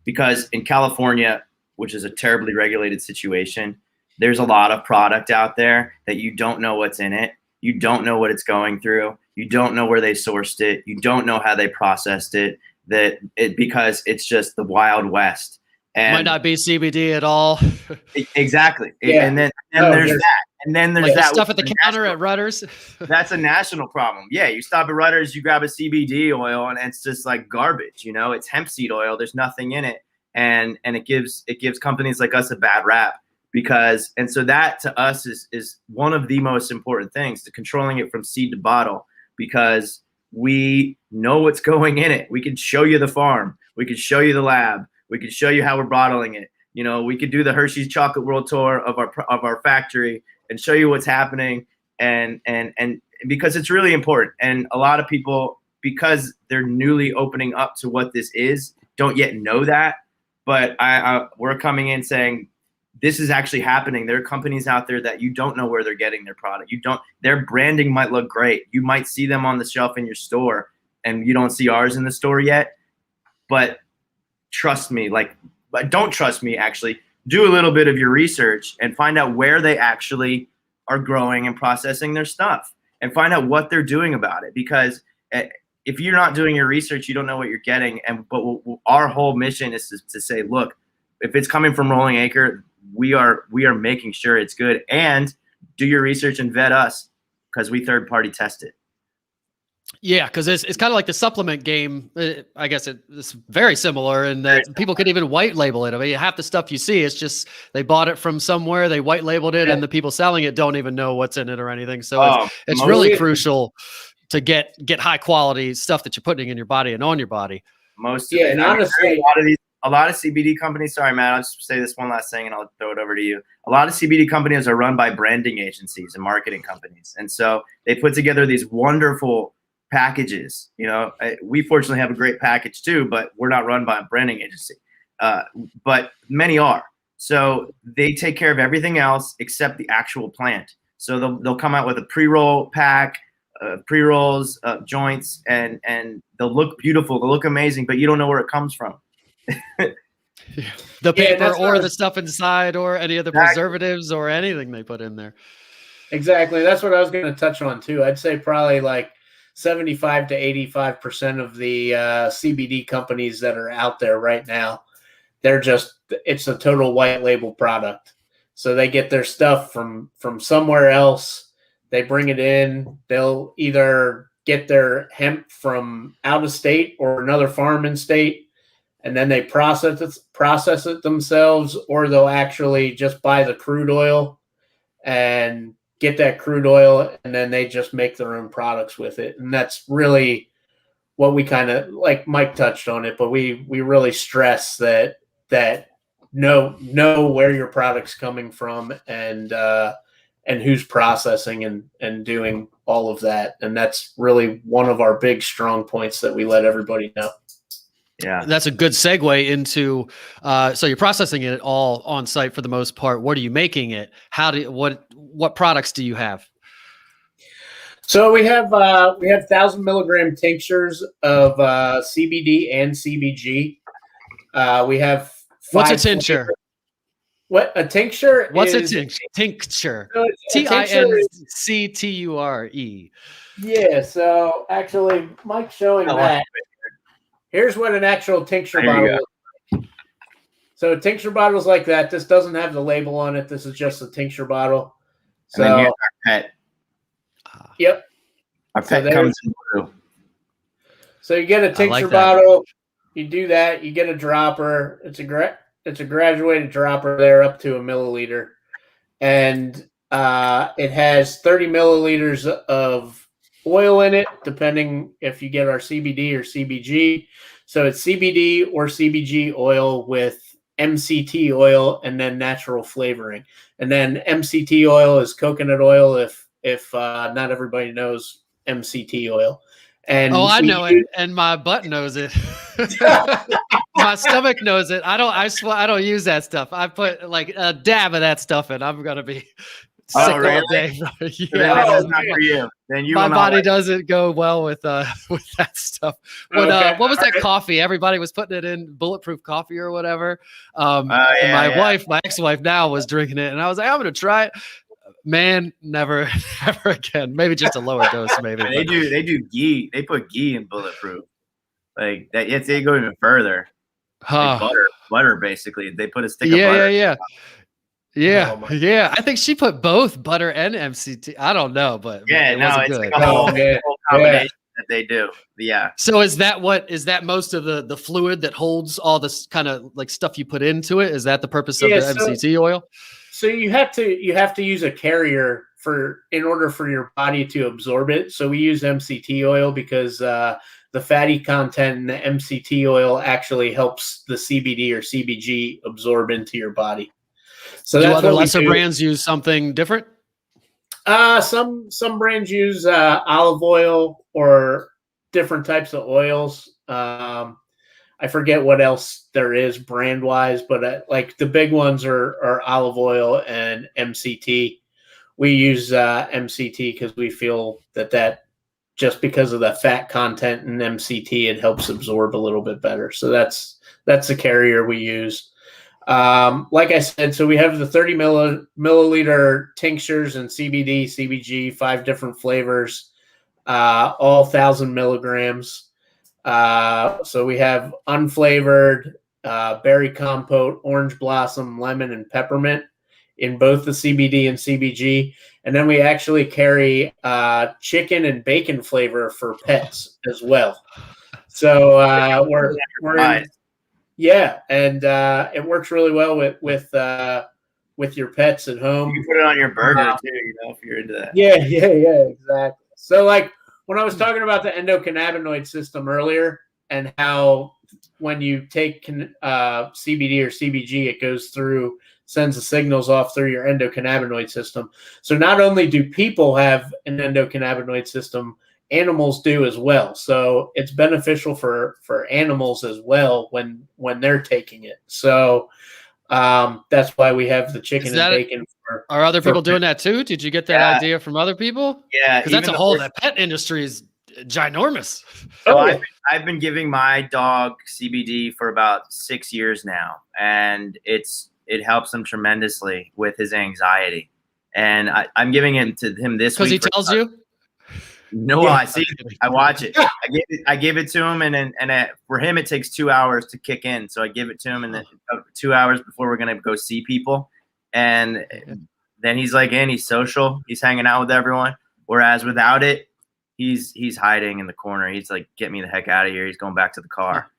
because in California, which is a terribly regulated situation, there's a lot of product out there that you don't know what's in it. You don't know what it's going through. You don't know where they sourced it. You don't know how they processed it. Because it's just the Wild West. And might not be CBD at all. Exactly. Yeah. And then there's that. And then there's like that the stuff at the counter at Rutter's. That's a national problem. Yeah, you stop at Rutter's, you grab a CBD oil, and it's just like garbage. You know, it's hemp seed oil. There's nothing in it, and it gives companies like us a bad rap because. And so that to us is one of the most important things, to controlling it from seed to bottle, because we know what's going in it. We can show you the farm. We can show you the lab. We can show you how we're bottling it. You know, we could do the Hershey's Chocolate World Tour of our factory and show you what's happening, and because it's really important. And a lot of people, because they're newly opening up to what this is, don't yet know that. But we're coming in saying this is actually happening. There are companies out there that you don't know where they're getting their product. Their branding might look great. You might see them on the shelf in your store, and you don't see ours in the store yet. But trust me, don't trust me, actually. Do a little bit of your research and find out where they actually are growing and processing their stuff, and find out what they're doing about it. Because if you're not doing your research, you don't know what you're getting. But our whole mission is to say, look, if it's coming from Rolling Acre, we are making sure it's good. And do your research and vet us, because we third party test it. Yeah, because it's kind of like the supplement game. I guess it's very similar in that people could even white label it. I mean, half the stuff you see, it's just they bought it from somewhere, they white labeled it, and the people selling it don't even know what's in it or anything. So it's really crucial to get high quality stuff that you're putting in your body and on your body. Most of it. And honestly, a lot of CBD companies. Sorry, Matt, I'll just say this one last thing, and I'll throw it over to you. A lot of CBD companies are run by branding agencies and marketing companies, and so they put together these wonderful packages. You know, we fortunately have a great package too, but we're not run by a branding agency. But many are. So they take care of everything else except the actual plant. So they'll come out with a pre-roll pack, pre-rolls, joints, and they'll look beautiful. They'll look amazing, but you don't know where it comes from. The paper or the stuff inside or any of the preservatives or anything they put in there. Exactly. That's what I was going to touch on too. I'd say probably like 75 to 85% of the CBD companies that are out there right now, it's a total white label product. So they get their stuff from somewhere else. They bring it in. They'll either get their hemp from out of state or another farm in state, and then they process it themselves, or they'll actually just buy the crude oil and get that crude oil, and then they just make their own products with it. And that's really what we kind of, like Mike touched on it, but we really stress that know where your product's coming from and who's processing and doing all of that. And that's really one of our big strong points that we let everybody know. Yeah, that's a good segue into. So you're processing it all on site for the most part. What are you making it? What products do you have? So we have 1,000 milligram tinctures of CBD and CBG. We have. What's a tincture? What a tincture? What's a tincture? TINCTURE. Yeah. So actually, Mike's showing that. Here's what an actual tincture bottle looks like. So a tincture bottle is like that. This doesn't have the label on it. This is just a tincture bottle. So, and then here's our pet. Yep. Our pet comes in blue. So you get a tincture bottle. You do that. You get a dropper. It's a graduated dropper there up to a milliliter. And it has 30 milliliters of oil in it, depending if you get our CBD or CBG. So it's CBD or CBG oil with MCT oil and then natural flavoring. And then MCT oil is coconut oil if not everybody knows MCT oil. And I know it, and my butt knows it. My stomach knows it. I swear I don't use that stuff. I put like a dab of that stuff in. I'm gonna be sick really? all day. So then that's not for you. Then you my will body not doesn't go well with that stuff. When, Okay, what was that right. coffee? Everybody was putting it in bulletproof coffee or whatever. And yeah, my ex-wife now was drinking it, and I was like, I'm gonna try it. Man, never again. Maybe just a lower dose, maybe. They do ghee. They put ghee in bulletproof. Like that. Yes, they go even further. Like butter, basically. They put a stick of butter. Yeah. I think she put both butter and MCT. I don't know, but yeah, it no, wasn't it's good. like a whole combination that they do. Yeah. So is that most of the fluid that holds all this kind of like stuff you put into it? Is that the purpose of the MCT oil? So you have to use a carrier in order for your body to absorb it. So we use MCT oil because the fatty content in the MCT oil actually helps the CBD or CBG absorb into your body. So do that's other what lesser brands use something different? Some brands use olive oil or different types of oils. I forget what else there is brand wise, but like the big ones are olive oil and MCT. We use MCT because we feel that just because of the fat content in MCT, it helps absorb a little bit better. So that's the carrier we use. Like I said, so we have the 30 milliliter tinctures and CBD, CBG, 5 different flavors, all 1,000 milligrams. So we have unflavored, berry compote, orange blossom, lemon, and peppermint in both the CBD and CBG. And then we actually carry chicken and bacon flavor for pets as well. So we're yeah, and it works really well with your pets at home. You can put it on your burger too, if you're into that. Yeah, exactly. So like when I was talking about the endocannabinoid system earlier and how when you take CBD or CBG, it sends the signals off through your endocannabinoid system. So not only do people have an endocannabinoid system, animals do as well. So it's beneficial for animals as well when they're taking it. So that's why we have the chicken and bacon. Are other people doing that too? Did you get that idea from other people? Yeah, because that's a whole. That pet industry is ginormous. So I've been giving my dog CBD for about 6 years now, and it helps him tremendously with his anxiety. And I'm giving it to him this week because he tells you. No, I see. I watch it. I give it to him, and for him it takes 2 hours to kick in. So I give it to him, and then 2 hours before we're gonna go see people, and then he's like he's social, he's hanging out with everyone. Whereas without it, he's hiding in the corner. He's like, get me the heck out of here. He's going back to the car.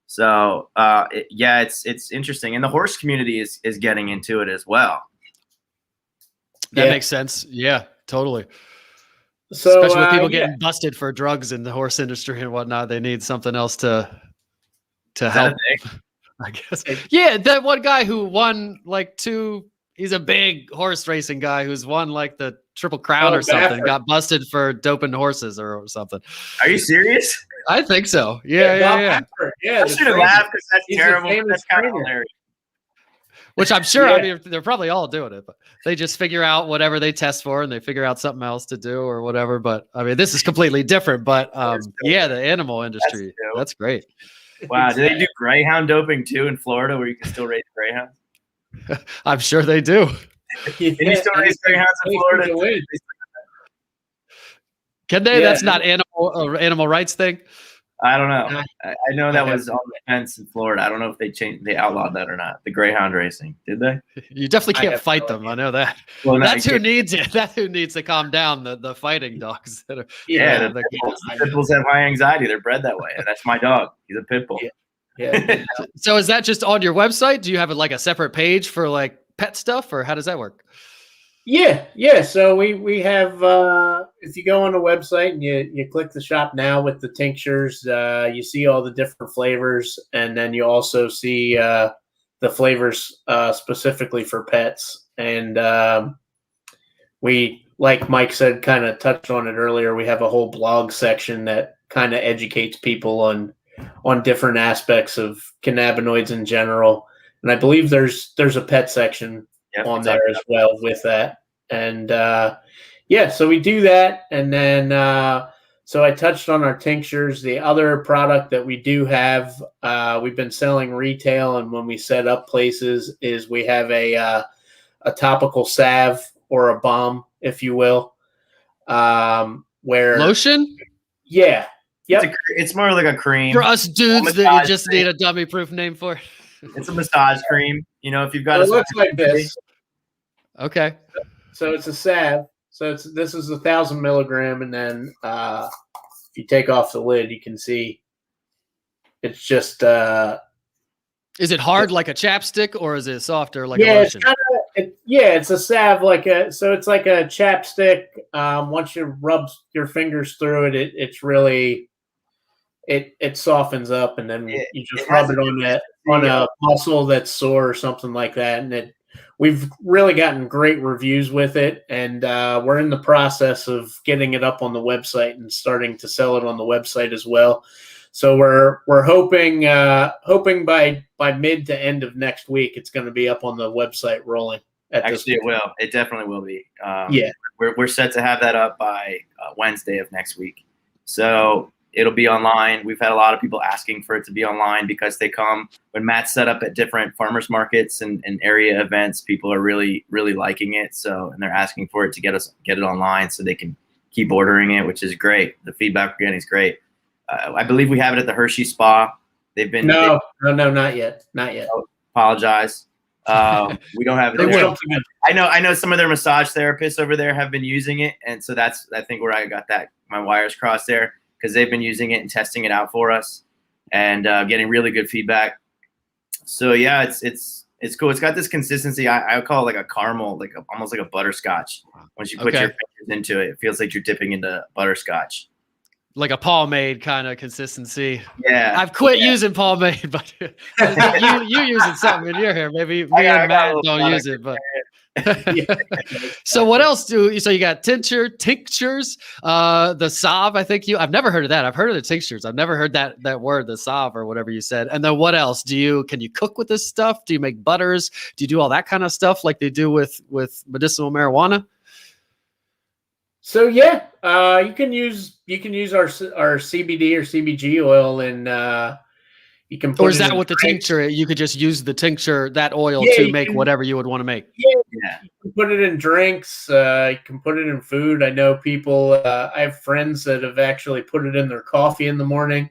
So it's interesting, and the horse community is getting into it as well. That makes sense. Yeah, totally. So, especially with people getting busted for drugs in the horse industry and whatnot, they need something else to help. I guess. Yeah, that one guy who won like 2. He's a big horse racing guy who's won like the Triple Crown or something. Baffert. Got busted for doping horses or something. Are you serious? I think so. Yeah. Yeah, I shouldn't laugh because that's terrible. That's kind of hilarious. Which I'm sure, I mean, they're probably all doing it, but they just figure out whatever they test for and they figure out something else to do or whatever. But I mean, this is completely different, but the animal industry, that's great. Wow. Do they do greyhound doping too in Florida where you can still raise greyhounds? I'm sure they do. Can you still raise greyhounds in Florida? Can they? That's not animal rights thing. I don't know. I know that was on the fence in Florida. I don't know if they outlawed that or not. The greyhound racing, did they? You definitely can't fight them. I know that. Well, that's who needs it. That's who needs to calm down. The fighting dogs. That are, the pit bulls have high anxiety. They're bred that way. And that's my dog. He's a pit bull. Yeah. So is that just on your website? Do you have like a separate page for like pet stuff, or how does that work? Yeah. So we have if you go on the website and you click the shop now with the tinctures, you see all the different flavors, and then you also see the flavors specifically for pets. And we, like Mike said, kind of touched on it earlier. We have a whole blog section that kind of educates people on different aspects of cannabinoids in general. And I believe there's a pet section on there as well with that. And so we do that. And then so I touched on our tinctures. The other product that we do have, we've been selling retail, and when we set up places, is we have a topical salve or a balm, if you will, where lotion. Yeah. Yep. It's more like a cream for us dudes that you just need a dummy-proof name for. It's a massage cream. If you've got it looks like this. Okay. So it's a salve. So this is 1,000 milligram, and then if you take off the lid, you can see it's just. Is it hard like a chapstick, or is it softer like a lotion? It's a salve it's like a chapstick. Once you rub your fingers through it, it's really it softens up, and then you just rub it on a muscle that's sore or something like that. And we've really gotten great reviews with it, and we're in the process of getting it up on the website and starting to sell it on the website as well. So we're hoping by mid to end of next week, it's going to be up on the website rolling. Actually, it will. It definitely will be. We're set to have that up by Wednesday of next week. So it'll be online. We've had a lot of people asking for it to be online because they come when Matt's set up at different farmers markets and area events. People are really, really liking it. And they're asking for it to get it online so they can keep ordering it, which is great. The feedback we're getting is great. I believe we have it at the Hershey Spa. They've been no, not yet. Oh, apologize. We don't have it there. I know some of their massage therapists over there have been using it, and so that's I think where I got my wires crossed there, because they've been using it and testing it out for us and getting really good feedback. So yeah, it's cool. It's got this consistency. I would call it like a caramel, almost like a butterscotch. Once you put your fingers into it, it feels like you're dipping into butterscotch. Like a pomade kind of consistency. Yeah. I've quit using pomade, but you using something in your hair. Maybe me and Matt don't use it, but so what else so you got tinctures, the salve, I've never heard of that. I've heard of the tinctures. I've never heard that word, the salve or whatever you said. And then what else? Can you cook with this stuff? Do you make butters? Do you do all that kind of stuff like they do with medicinal marijuana? So you can use our CBD or CBG oil, and you can put. Or is that with the tincture? You could just use the tincture, that oil, to make whatever you would want to make. Yeah. You can put it in drinks. You can put it in food. I know people. I have friends that have actually put it in their coffee in the morning.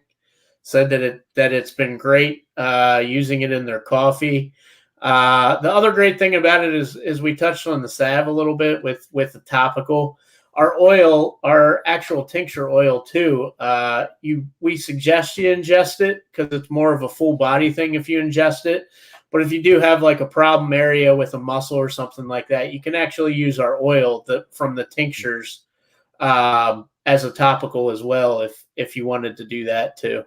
Said that it's been great using it in their coffee. The other great thing about it is we touched on the salve a little bit with the topical. Our oil, our actual tincture oil too, we suggest you ingest it because it's more of a full body thing if you ingest it. But if you do have like a problem area with a muscle or something like that, you can actually use our oil from the tinctures as a topical as well if you wanted to do that too.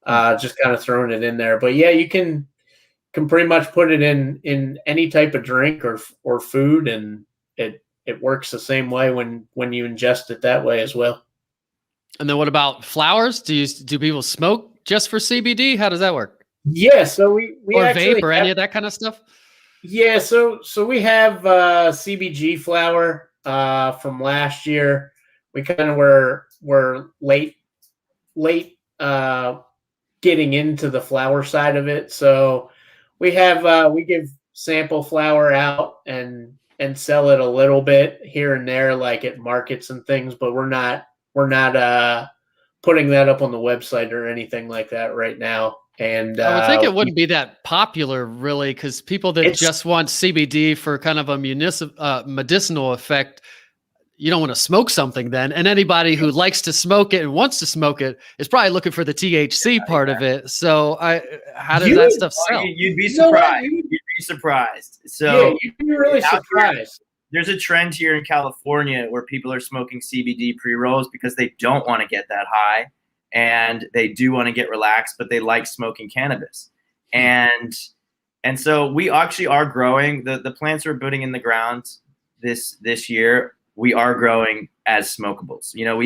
Just kind of throwing it in there. But yeah, you can pretty much put it in any type of drink or food, and it works the same way when you ingest it that way as well. And then what about flowers? Do people smoke just for CBD? How does that work? Yeah, so we or vape or any of that kind of stuff? Yeah, so we have CBG flower from last year. We kind of were late getting into the flower side of it. So we give sample flower out and sell it a little bit here and there, like at markets and things, but we're not putting that up on the website or anything like that right now. And I would think it wouldn't be that popular, really, because people that just want CBD for kind of a medicinal effect, you don't want to smoke something then. And anybody who likes to smoke it and wants to smoke it is probably looking for the THC part of it. So how does that stuff sell? You'd be surprised. You'd be surprised. So yeah, you'd be really surprised. There's a trend here in California where people are smoking CBD pre-rolls because they don't want to get that high and they do want to get relaxed, but they like smoking cannabis. And so we actually are growing. The plants are putting in the ground this year. we are growing as smokables. You know,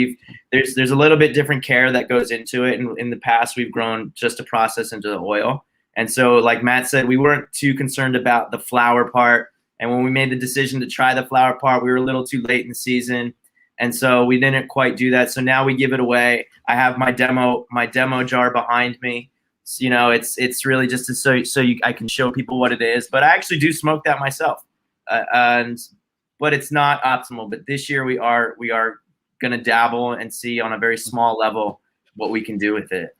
there's a little bit different care that goes into it. And in the past, we've grown just to process into the oil. And so, like Matt said, we weren't too concerned about the flower part. And when we made the decision to try the flower part, we were a little too late in the season. And so we didn't quite do that. So now we give it away. I have my demo jar behind me. So, you know, it's really just I can show people what it is. But I actually do smoke that myself. But it's not optimal. But this year we are going to dabble and see on a very small level what we can do with it.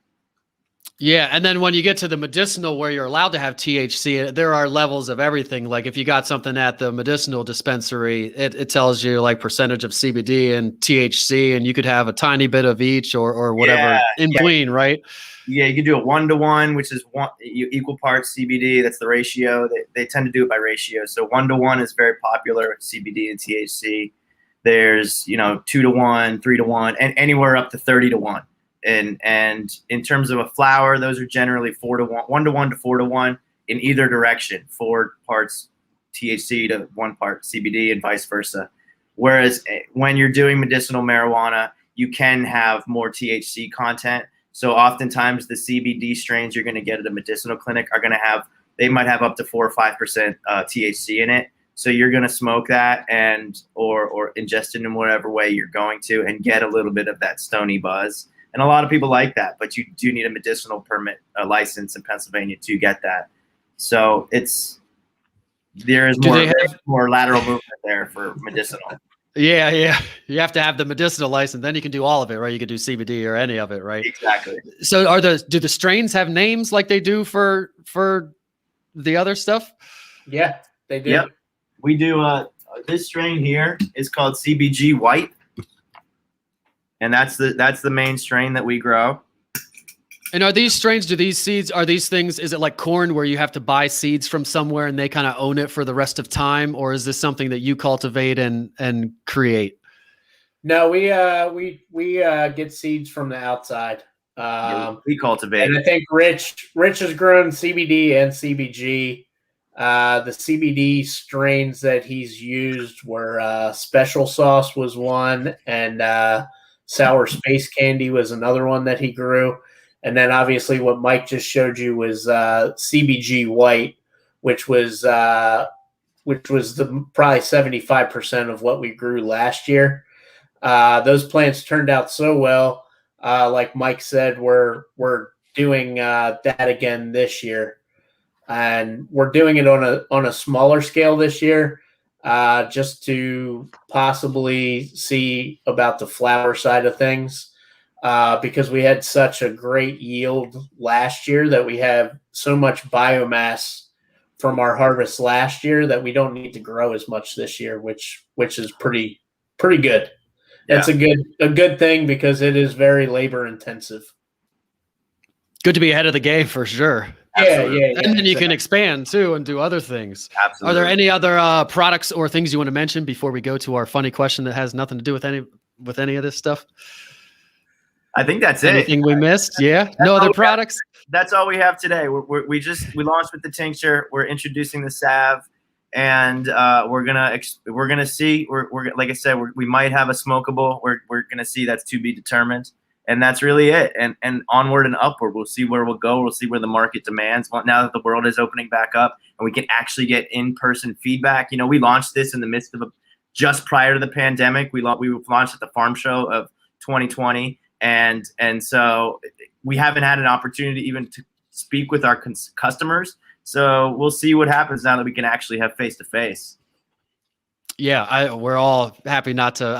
Yeah, and then when you get to the medicinal where you're allowed to have THC, there are levels of everything. Like if you got something at the medicinal dispensary, it tells you like percentage of CBD and THC, and you could have a tiny bit of each or whatever in between, right? Yeah, you can do a 1-to-1, which is equal parts CBD. That's the ratio. They tend to do it by ratio. So 1-to-1 is very popular, CBD and THC. There's 2-to-1, 3-to-1, and anywhere up to 30-to-1. And in terms of a flower, those are generally 4-to-1, 1-to-1 to 4-to-1 in either direction. 4 parts THC to 1 part CBD and vice versa. Whereas when you're doing medicinal marijuana, you can have more THC content. So oftentimes the CBD strains you're going to get at a medicinal clinic are going to they might have up to 4 or 5% THC in it. So you're going to smoke that or ingest it in whatever way you're going to and get a little bit of that stony buzz. And a lot of people like that, but you do need a medicinal permit, a license in Pennsylvania to get that. So there is more lateral movement there for medicinal. Yeah. You have to have the medicinal license, then you can do all of it, right? You can do CBD or any of it, right? Exactly. So do the strains have names like they do for the other stuff? Yeah, they do. Yep. We do. This strain here is called CBG White. And that's the main strain that we grow. And are these strains, is it like corn where you have to buy seeds from somewhere and they kind of own it for the rest of time? Or is this something that you cultivate and create? No, we get seeds from the outside. We cultivate. And I think Rich has grown CBD and CBG. The CBD strains that he's used were Special Sauce was one, and Sour Space Candy was another one that he grew. And then obviously what Mike just showed you was CBG White, which was probably 75% of what we grew last year. Those plants turned out so well. Like Mike said, we're doing that again this year. And we're doing it on a smaller scale this year. Just to possibly see about the flower side of things, because we had such a great yield last year that we have so much biomass from our harvest last year that we don't need to grow as much this year, which is pretty good. That's a good thing because it is very labor intensive. Good to be ahead of the game for sure. Yeah. And then you can expand too and do other things. Absolutely. Are there any other products or things you want to mention before we go to our funny question that has nothing to do with any of this stuff? I think that's Anything we missed? Yeah. No other products? That's all we have today. We launched with the tincture. We're introducing the salve, and we're gonna see. We're like I said, we might have a smokable. We're gonna see. That's to be determined. And that's really it. And onward and upward. We'll see where we'll go. We'll see where the market demands. Now that the world is opening back up and we can actually get in-person feedback. We launched this in the midst of just prior to the pandemic. We launched at the farm show of 2020. And so we haven't had an opportunity even to speak with our customers. So we'll see what happens now that we can actually have face-to-face. Yeah, we're all happy not to.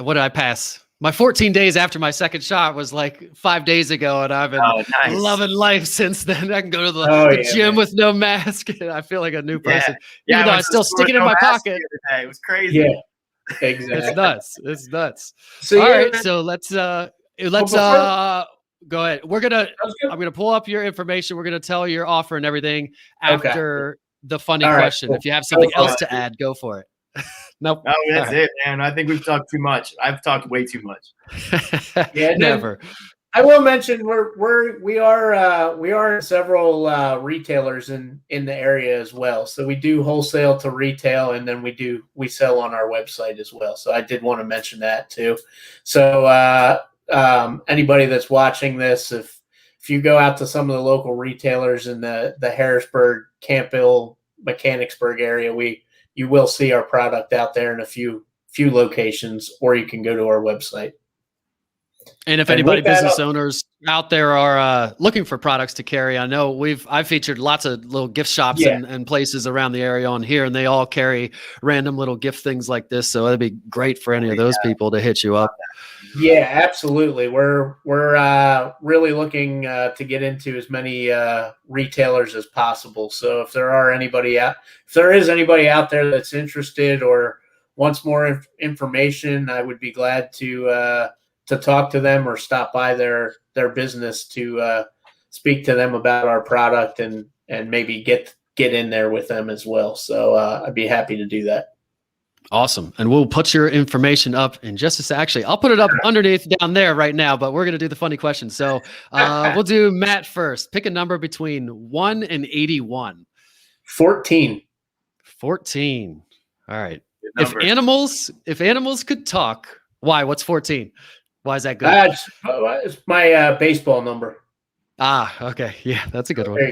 What did I pass? My 14 days after my second shot was like 5 days ago, and I've been loving life since then. I can go to the gym with no mask, and I feel like a new person. Yeah, even though I still stick it in my pocket. It was crazy. Yeah, exactly. It's nuts. So, all right, so let's go ahead. I'm gonna pull up your information. We're gonna tell your offer and everything after the funny question. If you have something else to add, go for it. Nope. Oh, that's it, man. I think we've talked too much. I've talked way too much. Never. I will mention we are in several retailers in the area as well. So we do wholesale to retail, and then we sell on our website as well. So I did want to mention that too. So anybody that's watching this, if you go out to some of the local retailers in the Harrisburg, Campbell, Mechanicsburg area, you will see our product out there in a few locations, or you can go to our website. And if anybody, business owners out there are looking for products to carry, I know I've featured lots of little gift shops and places around the area on here, and they all carry random little gift things like this. So it'd be great for any of those people to hit you up. Yeah, absolutely. We're really looking to get into as many retailers as possible. So if there is anybody out there that's interested or wants more information, I would be glad to talk to them or stop by their business to speak to them about our product and maybe get in there with them as well. So I'd be happy to do that. Awesome. And we'll put your information up in just a sec. Actually, I'll put it up underneath down there right now, but we're going to do the funny question. So we'll do Matt first. Pick a number between 1 and 81. 14. 14. All right. If animals could talk, why? What's 14? Why is that good? It's my baseball number. Okay. Yeah, that's a good one.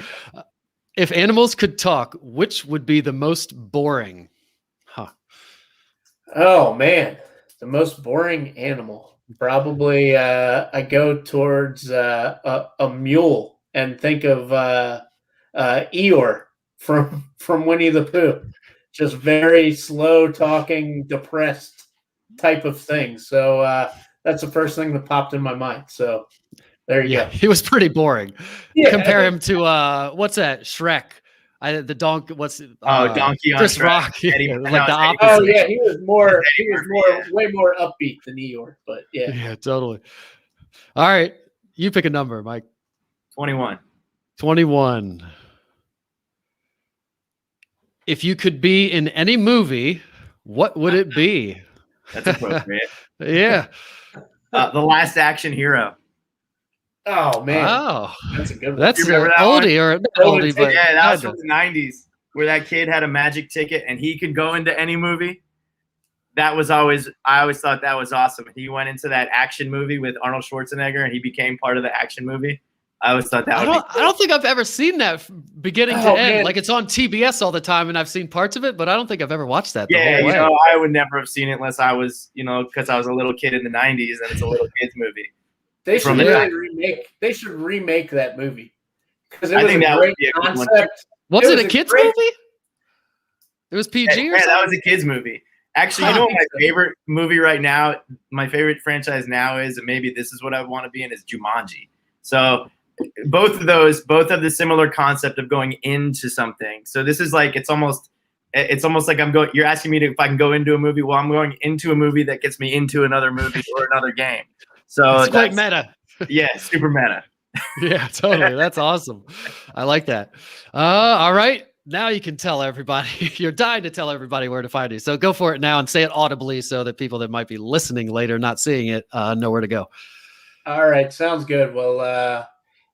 If animals could talk, which would be the most boring? Oh man, the most boring animal. Probably I go towards a mule and think of Eeyore from Winnie the Pooh. Just very slow talking, depressed type of thing. So that's the first thing that popped in my mind. So there you go. He was pretty boring. Yeah, compare him to what's that? Shrek. The donkey. What's Donkey on Chris Shrek. Rock? Like the opposite. Oh yeah, he was way more upbeat than Eeyore. But yeah, totally. All right, you pick a number, Mike. 21. 21. If you could be in any movie, what would it be? That's appropriate. Yeah. The Last Action Hero. Oh man, that's a good one. That's oldie or oldie, but yeah, that was from the 90s, where that kid had a magic ticket and he could go into any movie. I always thought that was awesome. He went into that action movie with Arnold Schwarzenegger, and he became part of the action movie. I always thought that. I don't think I've ever seen that beginning to end. Man. Like it's on TBS all the time, and I've seen parts of it, but I don't think I've ever watched that. Yeah, I would never have seen it unless I was, because I was a little kid in the 90s, and it's a little kid's movie. They should remake that movie because it was a great concept. Was it a kids movie? It was PG or something? Yeah, that was a kids movie. Actually, you know what my favorite movie right now, my favorite franchise now is, and maybe this is what I want to be in, is Jumanji. So both of the similar concept of going into something. So this is like it's almost like you're asking me if I can go into a movie. Well, I'm going into a movie that gets me into another movie or another game. So it's quite meta. Yeah, super meta. Yeah, totally. That's awesome. I like that. All right. Now you can tell everybody. You're dying to tell everybody where to find you. So go for it now and say it audibly so that people that might be listening later, not seeing it, know where to go. All right. Sounds good. Well,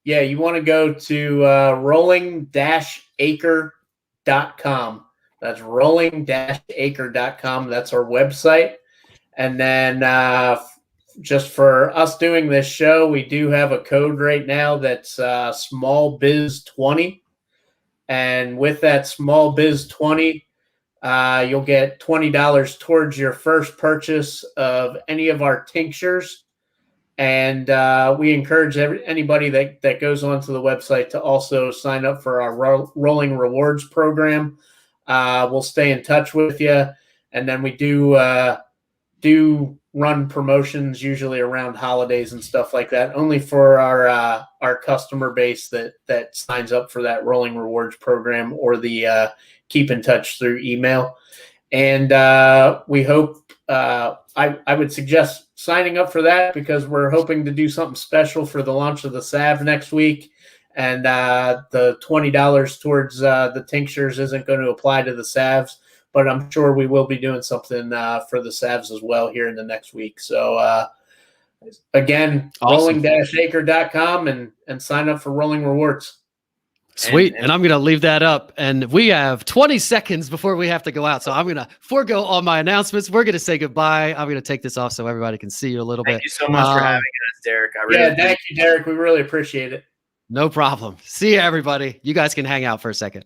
you want to go to rolling-acre.com. That's rolling-acre.com. That's our website. And then just for us doing this show, we do have a code right now that's small biz 20. And with that small biz 20, you'll get $20 towards your first purchase of any of our tinctures. And we encourage anybody that goes onto the website to also sign up for our Rolling Rewards program. We'll stay in touch with you. And then we do run promotions usually around holidays and stuff like that, only for our customer base that signs up for that Rolling Rewards program or the keep in touch through email. And we hope I would suggest signing up for that because we're hoping to do something special for the launch of the salve next week. And the $20 towards the tinctures isn't going to apply to the salves, but I'm sure we will be doing something for the salves as well here in the next week. So Again, Awesome. rolling-acre.com and sign up for Rolling Rewards. Sweet. And I'm going to leave that up. And we have 20 seconds before we have to go out. So I'm going to forego all my announcements. We're going to say goodbye. I'm going to take this off so everybody can see you a little bit. Thank you so much for having us, Derek. Thank you, Derek. We really appreciate it. No problem. See you, everybody. You guys can hang out for a second.